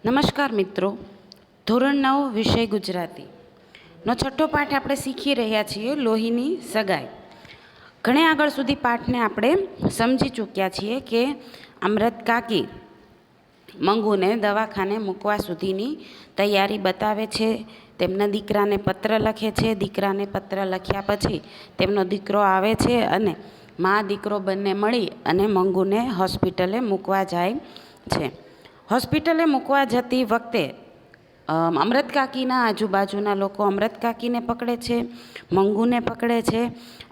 નમસ્કાર મિત્રો, ધોરણ 9 વિષય ગુજરાતીનો છઠ્ઠો પાઠ આપણે શીખી રહ્યા છીએ, લોહીની સગાઈ. ઘણે આગળ સુધી પાઠને આપણે સમજી ચૂક્યા છીએ કે અમૃત કાકી મંગુને દવાખાને મૂકવા સુધીની તૈયારી બતાવે છે. તેમના દીકરાને પત્ર લખે છે. દીકરાને પત્ર લખ્યા પછી તેમનો દીકરો આવે છે અને મા દીકરો બંને મળી અને મંગુને હોસ્પિટલે મૂકવા જાય છે. હોસ્પિટલે મૂકવા જતી વખતે અમૃત કાકીના આજુબાજુના લોકો અમૃત કાકીને પકડે છે, મંગુને પકડે છે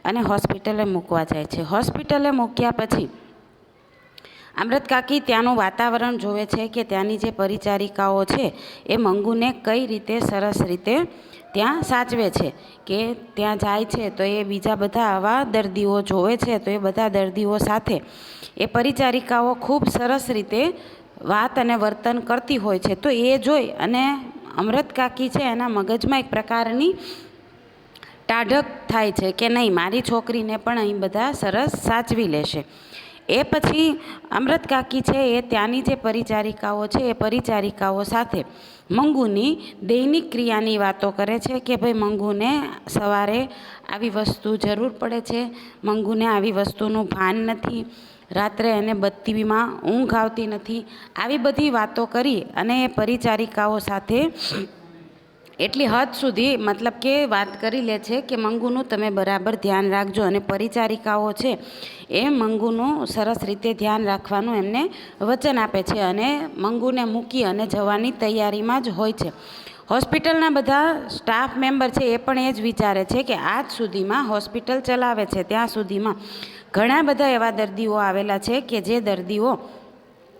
અને હોસ્પિટલે મૂકવા જાય છે. હોસ્પિટલે મૂક્યા પછી અમૃત કાકી ત્યાંનું વાતાવરણ જોવે છે કે ત્યાંની જે પરિચારિકાઓ છે એ મંગુને કઈ રીતે સરસ રીતે ત્યાં સાચવે છે. કે ત્યાં જાય છે તો એ બીજા બધા આવા દર્દીઓ જોવે છે તો એ બધા દર્દીઓ સાથે એ પરિચારિકાઓ ખૂબ સરસ રીતે વાત અને વર્તન કરતી હોય છે. તો એ જોઈ અને અમૃત કાકી છે એના મગજમાં એક પ્રકારની ટાઢક થાય છે કે નહીં, મારી છોકરીને પણ અહીં બધા સરસ સાચવી લેશે. એ પછી અમૃત કાકી છે એ ત્યાંની જે પરિચારિકાઓ છે એ પરિચારિકાઓ સાથે મંગુની દૈનિક ક્રિયાની વાતો કરે છે કે ભાઈ મંગુને સવારે આવી વસ્તુ જરૂર પડે છે, મંગુને આવી વસ્તુનું ભાન નથી, રાત્રે એને બત્તીમાં ઊંઘ આવતી નથી. આવી બધી વાતો કરી અને એ પરિચારિકાઓ સાથે એટલી હદ સુધી મતલબ કે વાત કરી લે છે કે મંગુનું તમે બરાબર ધ્યાન રાખજો. અને પરિચારિકાઓ છે એ મંગુનું સરસ રીતે ધ્યાન રાખવાનું એમને વચન આપે છે અને મંગુને મૂકી અને જવાની તૈયારીમાં જ હોય છે. હોસ્પિટલના બધા સ્ટાફ મેમ્બર છે એ પણ એ જ વિચારે છે કે આજ સુધીમાં હોસ્પિટલ ચલાવે છે ત્યાં સુધીમાં ઘણા બધા એવા દર્દીઓ આવેલા છે કે જે દર્દીઓ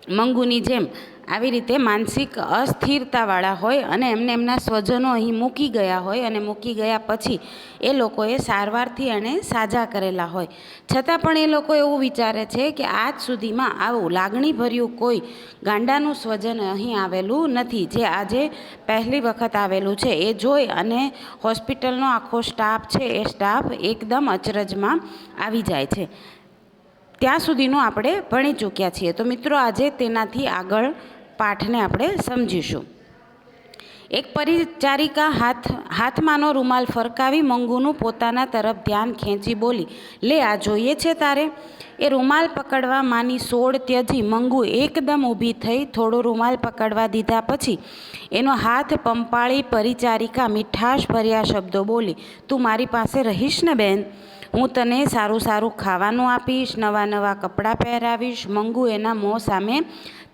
મંગુની જેમ આવી રીતે માનસિક અસ્થિરતાવાળા હોય અને એમને એમના સ્વજનો અહીં મૂકી ગયા હોય અને મૂકી ગયા પછી એ લોકોએ સારવારથી એને સાજા કરેલા હોય. છતાં પણ એ લોકો એવું વિચારે છે કે આજ સુધીમાં આવું લાગણીભર્યું કોઈ ગાંડાનું સ્વજન અહીં આવેલું નથી, જે આજે પહેલી વખત આવેલું છે. એ જોઈ અને હોસ્પિટલનો આખો સ્ટાફ છે એ સ્ટાફ એકદમ અચરજમાં આવી જાય છે. ત્યાં સુધીનું આપણે ભણી ચૂક્યા છીએ. તો મિત્રો આજે તેનાથી આગળ પાઠને આપણે સમજીશું. એક પરિચારિકા હાથમાંનો રૂમાલ ફરકાવી મંગુનું પોતાના તરફ ધ્યાન ખેંચી બોલી, લે આ જોઈએ છે તારે? એ રૂમાલ પકડવા માની સોડ ત્યજી મંગુ એકદમ ઊભી થઈ. થોડો રૂમાલ પકડવા દીધા પછી એનો હાથ પંપાળી પરિચારિકા મીઠાશ ભર્યા શબ્દો બોલી, તું મારી પાસે રહીશ ને બેન? હું તને સારું સારું ખાવાનું આપીશ, નવા નવા કપડાં પહેરાવીશ. મંગુ એના મોં સામે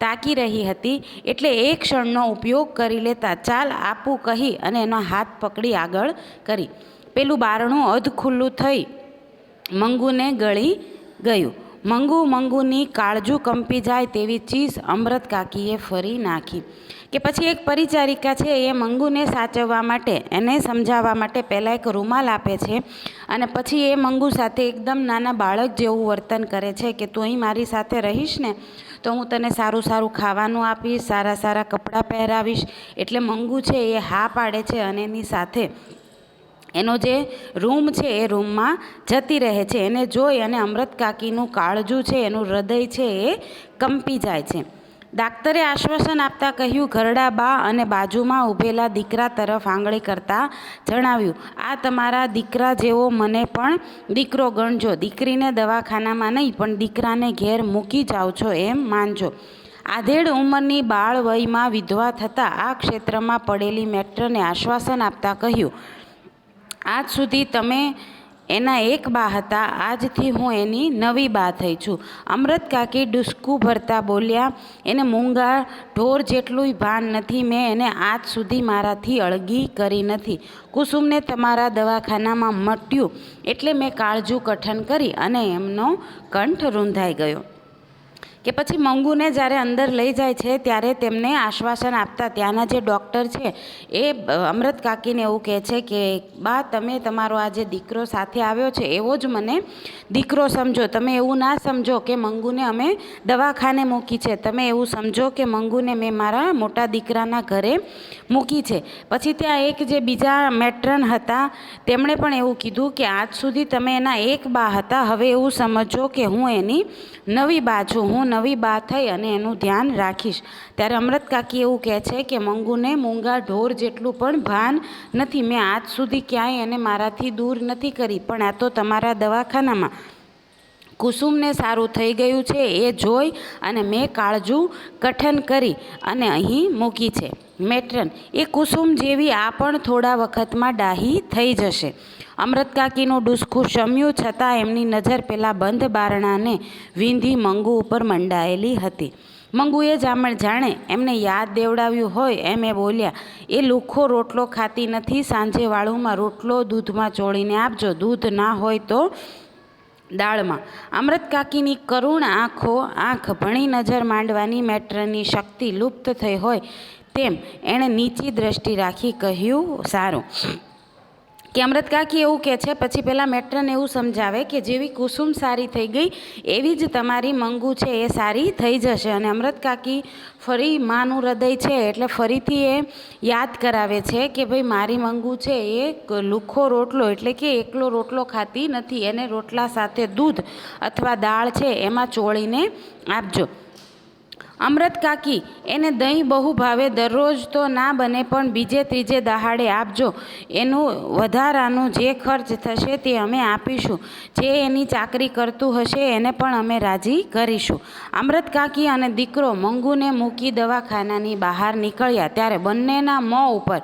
તાકી રહી હતી એટલે એ ક્ષણનો ઉપયોગ કરી લેતા ચાલ આપું કહી અને એનો હાથ પકડી આગળ કરી. પેલું બારણું અધ ખુલ્લું થઈ મંગુને ગળી ગયું. મંગુની કાળજું કંપી જાય તેવી ચીસ અમૃત કાકીએ ફરી નાખી. કે પછી એક પરિચારિકા છે એ મંગુને સાચવવા માટે એને સમજાવવા માટે પહેલાં એક રૂમાલ આપે છે અને પછી એ મંગુ સાથે એકદમ નાના બાળક જેવું વર્તન કરે છે કે તું અહીં મારી સાથે રહીશ ને તો હું તને સારું સારું ખાવાનું આપીશ, સારા સારા કપડાં પહેરાવીશ. એટલે મંગુ છે એ હા પાડે છે અને એની સાથે એનો જે રૂમ છે એ રૂમમાં જતી રહે છે. એને જોઈ અને અમૃત કાકીનું કાળજું છે એનું હૃદય છે એ કંપી જાય છે. ડાક્ટરે આશ્વાસન આપતા કહ્યું, ઘરડા બા અને બાજુમાં ઊભેલા દીકરા તરફ આંગળી કરતા જણાવ્યું, આ તમારા દીકરા જેવો મને પણ દીકરો ગણજો. દીકરીને દવાખાનામાં નહીં પણ દીકરાને ઘેર મૂકી જાઓ છો એમ માનજો. આધેડ ઉંમરની બાળ વયમાં વિધવા થતાં આ ક્ષેત્રમાં પડેલી મેટ્રને આશ્વાસન આપતા કહ્યું, આજ સુધી તમે એના એક બા હતા, આજથી હું એની નવી બા થઈ છું. અમૃત કાકી ડૂસકું ભરતા બોલ્યા, એને મૂંગા ઢોર જેટલું ભાન નથી. મેં એને આજ સુધી મારાથી અળગી કરી નથી. કુસુમને તમારા દવાખાનામાં મટ્યું એટલે મેં કાળજું કઠન કરી અને એમનો કંઠ રૂંધાઈ ગયો. કે પછી મંગુને જ્યારે અંદર લઈ જાય છે ત્યારે તેમને આશ્વાસન આપતા ત્યાંના જે ડૉક્ટર છે એ અમૃત કાકીને એવું કહે છે કે બા તમે તમારો આ જે દીકરો સાથે આવ્યો છે એવો જ મને દીકરો સમજો. તમે એવું ના સમજો કે મંગુને અમે દવાખાને મૂકી છે, તમે એવું સમજો કે મંગુને મેં મારા મોટા દીકરાના ઘરે મૂકી છે. પછી ત્યાં એક જે બીજા મેટ્રન હતા તેમણે પણ એવું કીધું કે આજ સુધી તમે એના એક બા હતા, હવે એવું સમજો કે હું એની નવી બા છું, હું નવી બા થઈ અને એનું ધ્યાન રાખીશ. ત્યારે અમૃત કાકી એવું કહે છે કે મંગુને મૂંગા ઢોર જેટલું પણ ભાન નથી. મેં આજ સુધી ક્યાંય એને મારાથી દૂર નથી કરી, પણ આ તો તમારા દવાખાનામાં કુસુમને સારું થઈ ગયું છે એ જોઈ અને મેં કાળજું કઠન કરી અને અહીં મૂકી છે. મેટ્રન, એ કુસુમ જેવી આ પણ થોડા વખતમાં ડાહી થઈ જશે. અમૃત કાકીનું ડૂસકું શમ્યું, છતાં એમની નજર પેલા બંધ બારણાને વીંધી મંગુ ઉપર મંડાયેલી હતી. મંગુએ જાણે એમને યાદ દેવડાવ્યું હોય એમ એ બોલ્યા, એ લુખ્ખો રોટલો ખાતી નથી. સાંજે વાળુમાં રોટલો દૂધમાં ચોળીને આપજો, દૂધ ના હોય તો દાળમાં. અમૃત કાકીની કરુણ આંખ ભણી નજર માંડવાની મેટ્રની શક્તિ લુપ્ત થઈ હોય તેમ એણે નીચી દ્રષ્ટિ રાખી કહ્યું, સારું. કે અમૃત કાકી એવું કહે છે. પછી પેલા મેટ્રન એવું સમજાવે કે જેવી કુસુમ સારી થઈ ગઈ એવી જ તમારી મંગુ છે એ સારી થઈ જશે. અને અમૃત કાકી ફરી માનું હૃદય છે એટલે ફરીથી એ યાદ કરાવે છે કે ભાઈ મારી મંગુ છે એ લુખ્ખો રોટલો એટલે કે એકલો રોટલો ખાતી નથી. એને રોટલા સાથે દૂધ અથવા દાળ છે એમાં ચોળીને આપજો. અમૃત કાકી, એને દહીં બહુ ભાવે, દરરોજ તો ના બને પણ બીજે ત્રીજે દહાડે આપજો. એનું વધારાનું જે ખર્ચ થશે તે અમે આપીશું. જે એની ચાકરી કરતું હશે એને પણ અમે રાજી કરીશું. અમૃત કાકી અને દીકરો મંગુને મૂકી દવાખાનાની બહાર નીકળ્યા ત્યારે બંનેના મોં ઉપર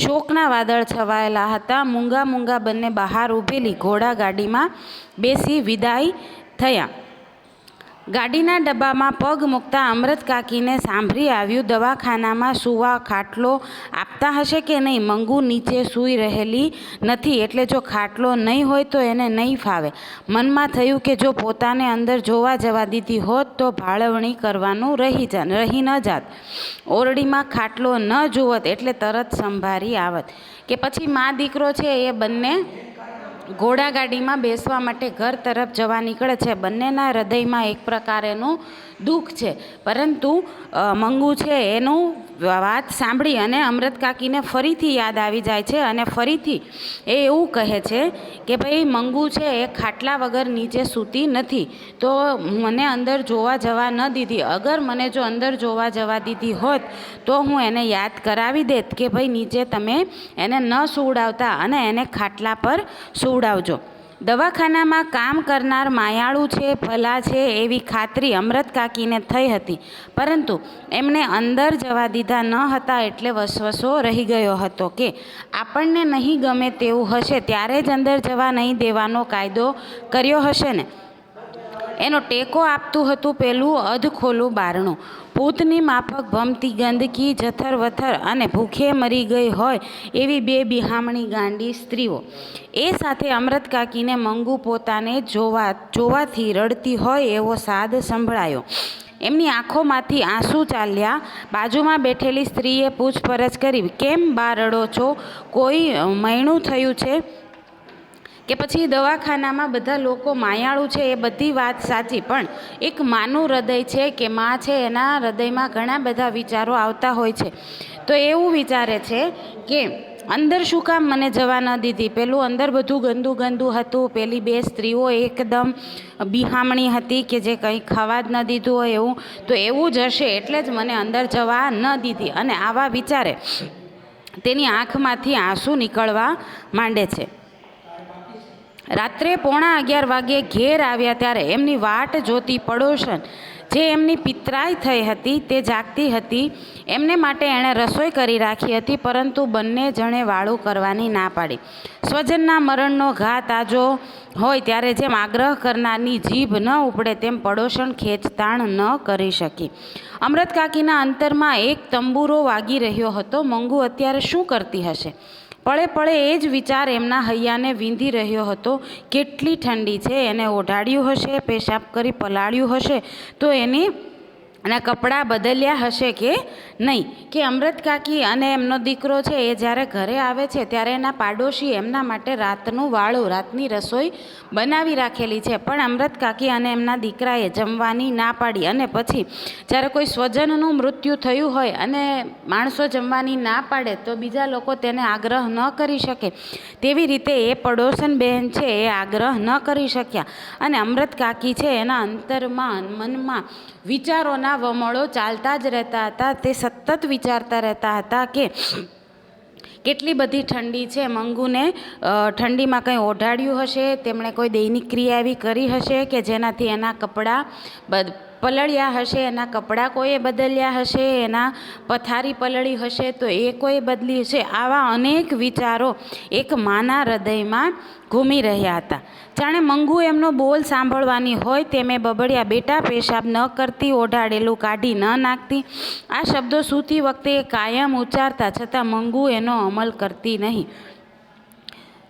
શોકના વાદળ છવાયેલા હતા. મૂંગા બંને બહાર ઊભેલી ઘોડાગાડીમાં બેસી વિદાય થયા. ગાડીના ડબ્બામાં પગ મૂકતા અમૃત કાકીને સાંભળી આવ્યું, દવાખાનામાં સૂવા ખાટલો આપતા હશે કે નહીં. મંગુ નીચે સૂઈ રહેલી નથી, એટલે જો ખાટલો નહીં હોય તો એને નહીં ફાવે. મનમાં થયું કે જો પોતાને અંદર જોવા જવા દીધી હોત તો ભાળવણી કરવાનું રહી ન જાત. ઓરડીમાં ખાટલો ન જુવત એટલે તરત સંભારી આવત. કે પછી મા દીકરો છે એ બંને ઘોડાગાડીમાં બેસવા માટે ઘર તરફ જવા નીકળે છે. બંનેના હૃદયમાં એક પ્રકારેનું દુઃખ છે, પરંતુ મંગુ છે એનું વાત સાંભળી અને અમૃત કાકીને ફરીથી યાદ આવી જાય છે અને ફરીથી એ એવું કહે છે કે ભાઈ મંગુ છે એ ખાટલા વગર નીચે સૂતી નથી, તો મને અંદર જોવા જવા ન દીધી. અગર મને જો અંદર જોવા જવા દીધી હોત તો હું એને યાદ કરાવી દેત કે ભાઈ નીચે તમે એને ન સુવડાવતા અને એને ખાટલા પર સુવડાવજો. દવાખાનામાં કામ કરનાર માયાળુ છે, ભલા છે એવી ખાતરી અમૃત કાકીને થઈ હતી, પરંતુ એમને અંદર જવા દીધા ન હતા એટલે વસવસો રહી ગયો હતો કે આપણને નહીં ગમે તેવું હશે ત્યારે જ અંદર જવા નહીં દેવાનો કાયદો કર્યો હશે ને. એનો ટેકો આપતું હતું પેલું અધખોલું બારણું. ભૂતની માફક ભમતી ગંદકી, જથર-વથર અને ભૂખે મરી ગઈ હોય એવી બે બિહામણી ગાંડી સ્ત્રીઓ. એ સાથે અમૃત કાકીને મંગુ પોતાને જોવાથી રડતી હોય એવો સાદ સંભળાયો. એમની આંખોમાંથી આંસુ ચાલ્યા. બાજુમાં બેઠેલી સ્ત્રીએ પૂછપરછ કરી, કેમ બા રડો છો? કોઈ મૈણું થયું છે? કે પછી દવાખાનામાં બધા લોકો માયાળું છે એ બધી વાત સાચી, પણ એક માનું હૃદય છે કે માં છે એના હૃદયમાં ઘણા બધા વિચારો આવતા હોય છે. તો એવું વિચારે છે કે અંદર શું કામ મને જવા ન દીધી? પેલું અંદર બધું ગંદુ હતું. પેલી બે સ્ત્રીઓ એકદમ બિહામણી હતી કે જે કંઈ ખાવા જ ન દીધું હોય એવું. તો એવું જ હશે એટલે જ મને અંદર જવા ન દીધી. અને આવા વિચારે તેની આંખમાંથી આંસુ નીકળવા માંડે છે. રાત્રે 11:15 વાગ્યે ઘેર આવ્યા ત્યારે એમની વાટ જોતી પડોશન જે એમની પિતરાઈ થઈ હતી તે જાગતી હતી. એમને માટે એણે રસોઈ કરી રાખી હતી, પરંતુ બંને જણે વાળું કરવાની ના પાડી. સ્વજનના મરણનો ઘા તાજો હોય ત્યારે જેમ આગ્રહ કરનારની જીભ ન ઉપડે તેમ પડોશન ખેંચતાણ ન કરી શકી. અમૃત કાકીના અંતરમાં એક તંબુરો વાગી રહ્યો હતો. મંગુ અત્યારે શું કરતી હશે? પળે પળે એ જ વિચાર એમના હૈયાને વીંધી રહ્યો હતો. કેટલી ઠંડી છે, એને ઓઢાડ્યું હશે, પેશાબ કરી પલાળ્યું હશે તો એની અને કપડાં બદલ્યા હશે કે નહીં. કે અમૃત કાકી અને એમનો દીકરો છે એ જ્યારે ઘરે આવે છે ત્યારે એના પાડોશી એમના માટે રાતનું વાળું, રાતની રસોઈ બનાવી રાખેલી છે, પણ અમૃત કાકી અને એમના દીકરાએ જમવાની ના પાડી. અને પછી જ્યારે કોઈ સ્વજનનું મૃત્યુ થયું હોય અને માણસો જમવાની ના પાડે તો બીજા લોકો તેને આગ્રહ ન કરી શકે, તેવી રીતે એ પડોશન બહેન છે એ આગ્રહ ન કરી શક્યા. અને અમૃત કાકી છે એના અંતરમાં, મનમાં વિચારોના વમળો ચાલતા જ રહેતા હતા. તે સતત વિચારતા રહેતા હતા કે કેટલી બધી ઠંડી છે, મંગુને ઠંડીમાં કંઈ ઓઢાડ્યું હશે, તેમણે કોઈ દૈનિક ક્રિયા એવી કરી હશે કે જેનાથી એના કપડાં પલળ્યા હશે, એના કપડાં કોઈએ બદલ્યા હશે, એના પથારી પલળી હશે તો એ કોઈ બદલી હશે. આવા અનેક વિચારો એક માના હૃદયમાં ઘૂમી રહ્યા હતા. જાણે મંગુ એમનો બોલ સાંભળવાની હોય તેમે બબડ્યા, બેટા પેશાબ ન કરતી, ઓઢાડેલું કાઢી ન નાખતી. આ શબ્દો સૂતી વખતે એ કાયમ ઉચ્ચારતા, છતાં મંગુ એનો અમલ કરતી નહીં.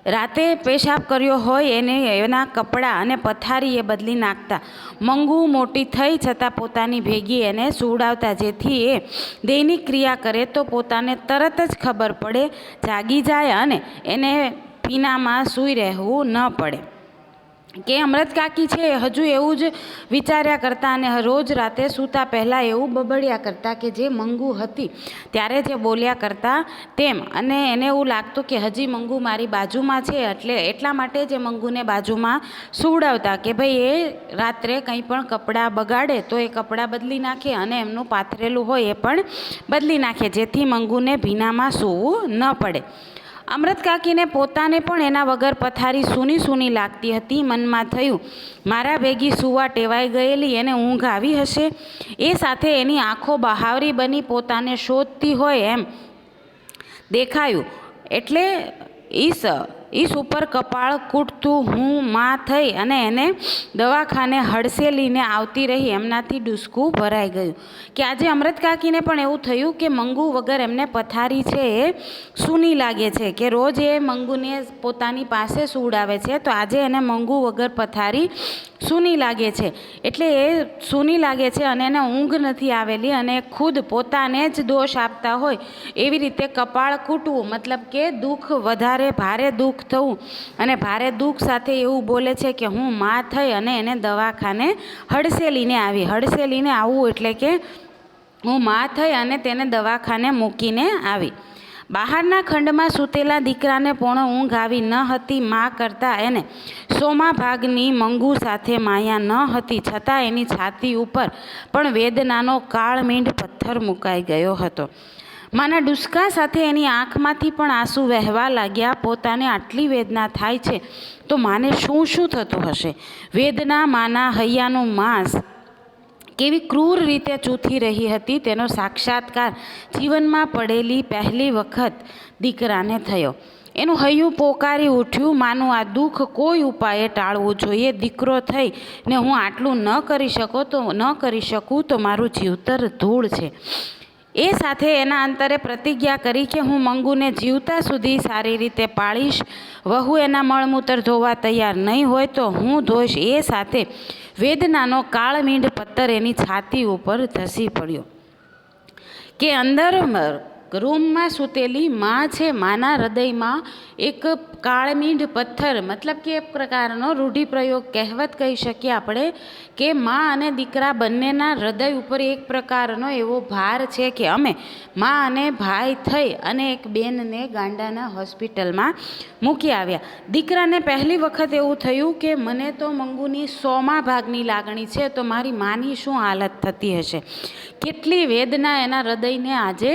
રાતે પેશાબ કર્યો હોય એના કપડાં અને પથારી એ બદલી નાખતા. મંગુ મોટી થઈ છતાં પોતાની ભેગી એને સુવડાવતા, જેથી એ દૈનિક ક્રિયા કરે તો પોતાને તરત જ ખબર પડે, જાગી જાય અને એને પીનામાં સૂઈ રહેવું ન પડે. કે અમૃત કાકી છે હજુ એવું જ વિચાર્યા કરતા અને રોજ રાતે સૂતા પહેલાં એવું બબડ્યા કરતા કે જે મંગુ હતી ત્યારે જે બોલ્યા કરતા તેમ. અને એને એવું લાગતું કે હજી મંગુ મારી બાજુમાં છે, એટલા માટે જે મંગુને બાજુમાં સુવડાવતા કે ભાઈ એ રાત્રે કંઈ પણ કપડાં બગાડે તો એ કપડાં બદલી નાખે અને એમનું પાથરેલું હોય એ પણ બદલી નાખે, જેથી મંગુને ભીનામાં સૂવું ન પડે. અમૃત કાકીને પોતાને પણ એના વગર પથારી સૂની સૂની લાગતી હતી. મનમાં થયું, મારા ભેગી સૂવા ટેવાઈ ગયેલી એને ઊંઘ આવી હશે. એ સાથે એની આંખો બહાવરી બની પોતાને શોધતી હોય એમ દેખાયું. એટલે ઈસ ઉપર કપાળ કૂટતું હું માં થઈ અને એને દવાખાને હડસેલીને આવતી રહી. એમનાથી ડૂસકું ભરાઈ ગયું કે આજે અમૃત કાકીને પણ એવું થયું કે મંગુ વગર એમને પથારી છે એ સૂની લાગે છે. કે રોજ એ મંગુને પોતાની પાસે સુવડાવે છે તો આજે એને મંગુ વગર પથારી સૂની લાગે છે. એટલે એ સૂની લાગે છે અને એને ઊંઘ નથી આવેલી અને ખુદ પોતાને જ દોષ આપતા હોય એવી રીતે કપાળ કૂટવું, મતલબ કે દુઃખ વધારે, ભારે દુઃખ થવું. અને ભારે દુઃખ સાથે એવું બોલે છે કે હું માં થઈ અને એને દવાખાને હડસેલીને આવી. હડસેલીને આવવું એટલે કે હું માં થઈ અને તેને દવાખાને મૂકીને આવી. બહારના ખંડમાં સૂતેલા દીકરાને પણ ઊંઘ આવી ન હતી. માં કરતાં એને 100મા ભાગની મંગુ સાથે માયા ન હતી, છતાં એની છાતી ઉપર પણ વેદનાનો કાળમીંડ પથ્થર મુકાઈ ગયો હતો. માના ડુસકા સાથે એની આંખમાંથી પણ આંસુ વહેવા લાગ્યા. પોતાને આટલી વેદના થાય છે તો માને શું શું થતું હશે. વેદના માના હૈયાનું માંસ કેવી ક્રૂર રીતે ચૂથી રહી હતી તેનો સાક્ષાત્કાર જીવનમાં પડેલી પહેલી વખત દીકરાને થયો. એનું હૈયું પોકારી ઉઠ્યું, માનું આ દુઃખ કોઈ ઉપાયે ટાળવું જોઈએ. દીકરો થઈ ને હું આટલું ન કરી શકું તો મારું જીવતર ધૂળ છે. એ સાથે એના અંતરે પ્રતિજ્ઞા કરી કે હું મંગુને જીવતા સુધી સારી રીતે પાળીશ. વહુ એના મળમૂત્ર ધોવા તૈયાર નહીં હોય તો હું ધોઈશ. એ સાથે વેદનાનો કાળમીંડ પથ્થર એની છાતી ઉપર ધસી પડ્યો. કે અંદર રૂમમાં સૂતેલી માં છે, માના હૃદયમાં એક કાળમીંડ પથ્થર, મતલબ કે એક પ્રકારનો રૂઢિપ્રયોગ, કહેવત કહી શકીએ આપણે કે માં અને દીકરા બંનેના હૃદય ઉપર એક પ્રકારનો એવો ભાર છે કે અમે માં અને ભાઈ થઈ અને એક બેનને ગાંડાના હોસ્પિટલમાં મૂકી આવ્યા. દીકરાને પહેલી વખત એવું થયું કે મને તો મંગુની 100મા ભાગની લાગણી છે તો મારી માની શું હાલત થતી હશે. કેટલી વેદના એના હૃદયને આજે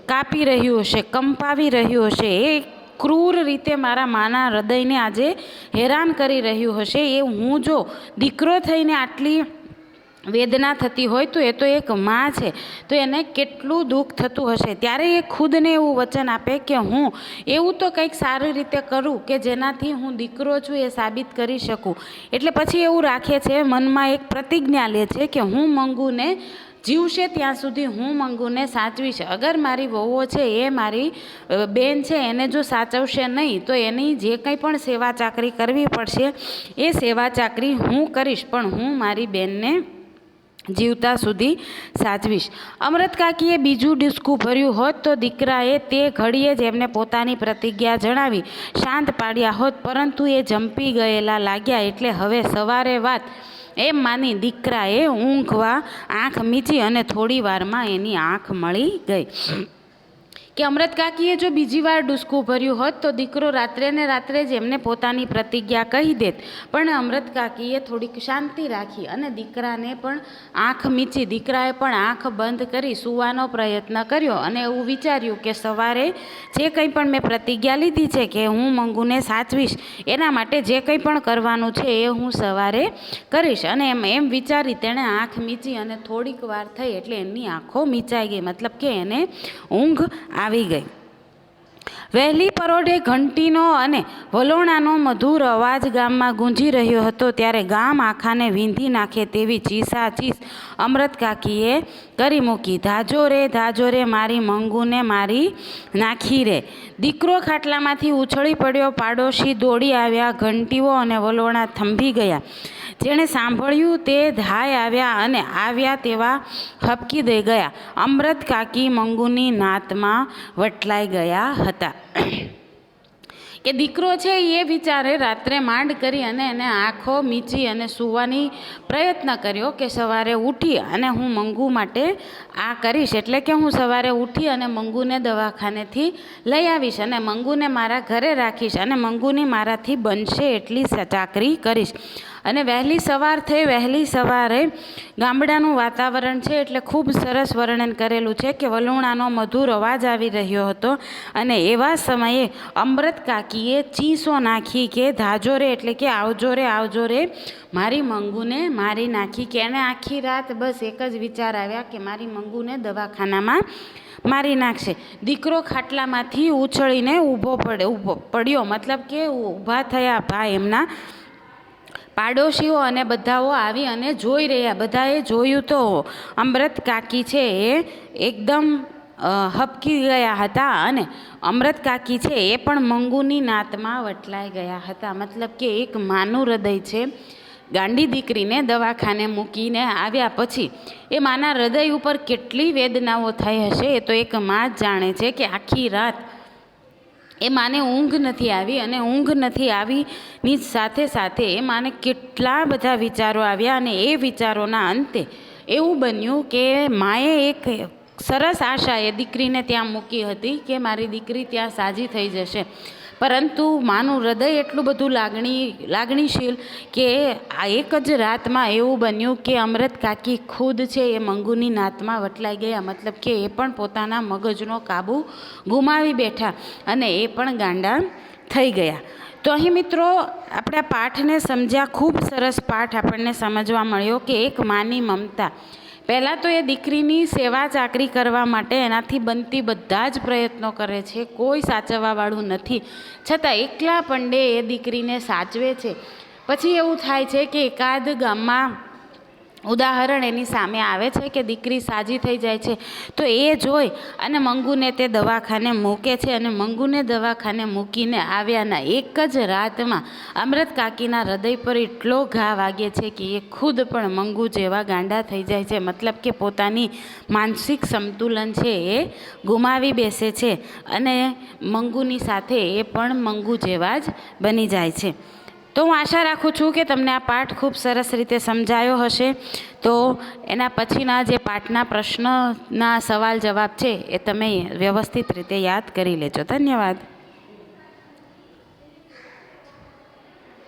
કાપી રહ્યું હશે, કંપાવી રહ્યું હશે. એ ક્રૂર રીતે મારા માના હૃદયને આજે હેરાન કરી રહ્યું હશે. એ હું જો દીકરો થઈને આટલી વેદના થતી હોય તો એ તો એક માં છે તો એને કેટલું દુઃખ થતું હશે. ત્યારે એ ખુદને એવું વચન આપે કે હું એવું તો કંઈક સારી રીતે કરું કે જેનાથી હું દીકરો છું એ સાબિત કરી શકું. એટલે પછી એવું રાખે છે, મનમાં એક પ્રતિજ્ઞા લે છે કે હું મંગુને જીવશે ત્યાં સુધી હું મંગુને સાચવીશ. અગર મારી વહુઓ છે એ મારી બેન છે એને જો સાચવશે નહીં તો એની જે કંઈ પણ સેવા ચાકરી કરવી પડશે એ સેવા ચાકરી હું કરીશ, પણ હું મારી બેનને જીવતા સુધી સાચવીશ. અમૃત કાકીએ બીજું ડૂસકું ભર્યું હોત તો દીકરાએ તે ઘડીએ જ એમને પોતાની પ્રતિજ્ઞા જણાવી શાંત પાડ્યા હોત, પરંતુ એ જંપી ગયેલા લાગ્યા એટલે હવે સવારે વાત એમ માની દીકરાએ ઊંઘવા આંખ મીચી અને થોડી વારમાં એની આંખ મળી ગઈ કે અમૃત કાકીએ જો બીજી વાર ડૂસકું ભર્યું હોત તો દીકરો રાત્રે ને રાત્રે જ એમને પોતાની પ્રતિજ્ઞા કહી દેત. પણ અમૃત કાકીએ થોડીક શાંતિ રાખી અને દીકરાને પણ આંખ મીચી. દીકરાએ પણ આંખ બંધ કરી સૂવાનો પ્રયત્ન કર્યો અને એવું વિચાર્યું કે સવારે જે કંઈ પણ મેં પ્રતિજ્ઞા લીધી છે કે હું મંગુને સાચવીશ, એના માટે જે કંઈ પણ કરવાનું છે એ હું સવારે કરીશ. અને એમ વિચારી તેણે આંખ મીચી અને થોડીક વાર થઈ એટલે એની આંખો મીચાઈ ગઈ, મતલબ કે એને ઊંઘ આવી ગઈ. વહેલી પરોઢે ઘંટીનો અને વલોણાનો મધુર અવાજ ગામમાં ગુંજી રહ્યો હતો ત્યારે ગામ આખાને વીંધી નાખે તેવી ચીસાચીસ અમૃત કાકીએ કરી મૂકી. ધાજો રે મારી મંગુને મારી નાખી રે. દીકરો ખાટલામાંથી ઉછળી પડ્યો. પાડોશી દોડી આવ્યા. ઘંટીઓ અને વલોણા થંભી ગયા. જેણે સાંભળ્યું તે ધાય આવ્યા અને આવ્યા તેવા હબકી દઈ ગયા. અમૃત કાકી મંગુની નાતમાં વટલાઈ ગયા હતા કે દીકરો છે એ વિચારે રાત્રે માંડ કરી અને એને આંખો મીચી અને સૂવાની પ્રયત્ન કર્યો કે સવારે ઉઠી અને હું મંગુ માટે આ કરીશ, એટલે કે હું સવારે ઉઠી અને મંગુને દવાખાનેથી લઈ આવીશ અને મંગુને મારા ઘરે રાખીશ અને મંગુની મારાથી બનશે એટલી ચાકરી કરીશ. અને વહેલી સવાર થઈ. વહેલી સવારે ગામડાનું વાતાવરણ છે એટલે ખૂબ સરસ વર્ણન કરેલું છે કે વલોણાનો મધુર અવાજ આવી રહ્યો હતો અને એવા સમયે અમૃત કાકીએ ચીસો નાખી કે ધાજો રે, એટલે કે આવજો રે મારી મંગુને મારી નાખી. કે એને આખી રાત બસ એક જ વિચાર આવ્યા કે મારી મંગુને દવાખાનામાં મારી નાખશે. દીકરો ખાટલામાંથી ઉછળીને ઊભો પડ્યો, મતલબ કે ઊભા થયા ભાઈ એમના. પાડોશીઓ અને બધાઓ આવી અને જોઈ રહ્યા. બધાએ જોયું તો અમૃત કાકી છે એ એકદમ હબકી ગયા હતા અને અમૃત કાકી છે એ પણ મંગુની નાતમાં વટલાઈ ગયા હતા. મતલબ કે એક માનું હૃદય છે, ગાંડી દીકરીને દવાખાને મૂકીને આવ્યા પછી એ માના હૃદય ઉપર કેટલી વેદનાઓ થઈ હશે એ તો એક માં જ જાણે છે. કે આખી રાત એ માને ઊંઘ નથી આવી અને ઊંઘ નથી આવીની સાથે સાથે એ માને કેટલા બધા વિચારો આવ્યા અને એ વિચારોના અંતે એવું બન્યું કે માએ એક સરસ આશા એ દીકરીને ત્યાં મૂકી હતી કે મારી દીકરી ત્યાં સાજી થઈ જશે, પરંતુ માનું હૃદય એટલું બધું લાગણીશીલ કે આ એક જ રાતમાં એવું બન્યું કે અમૃત કાકી ખુદ છે એ મંગુની નાતમાં વટલાઈ ગયા. મતલબ કે એ પણ પોતાના મગજનો કાબુ ગુમાવી બેઠા અને એ પણ ગાંડા થઈ ગયા. તો અહીં મિત્રો આપણે આ પાઠને સમજ્યા. ખૂબ સરસ પાઠ આપણને સમજવા મળ્યો કે એક માની મમતા. પહેલાં તો એ દીકરીની સેવા ચાકરી કરવા માટે એનાથી બનતી બધા જ પ્રયત્નો કરે છે, કોઈ સાચવવાવાળું નથી, છતાં એકલા પંડે એ દીકરીને સાચવે છે. પછી એવું થાય છે કે એકાદ ગામમાં ઉદાહરણ એની સામે આવે છે કે દીકરી સાજી થઈ જાય છે તો એ જોઈ અને મંગુને તે દવાખાને મૂકે છે અને મંગુને દવાખાને મૂકીને આવ્યાના એક જ રાતમાં અમૃત કાકીના હૃદય પર એટલો ઘા વાગે છે કે એ ખુદ પણ મંગુ જેવા ગાંડા થઈ જાય છે. મતલબ કે પોતાની માનસિક સંતુલન છે એ ગુમાવી બેસે છે અને મંગુની સાથે એ પણ મંગુ જેવા જ બની જાય છે. તો હું આશા રાખું છું કે તમને આ પાઠ ખૂબ સરસ રીતે સમજાયો હશે. તો એના પછીના જે પાઠના પ્રશ્નના સવાલ જવાબ છે એ તમે વ્યવસ્થિત રીતે યાદ કરી લેજો. ધન્યવાદ.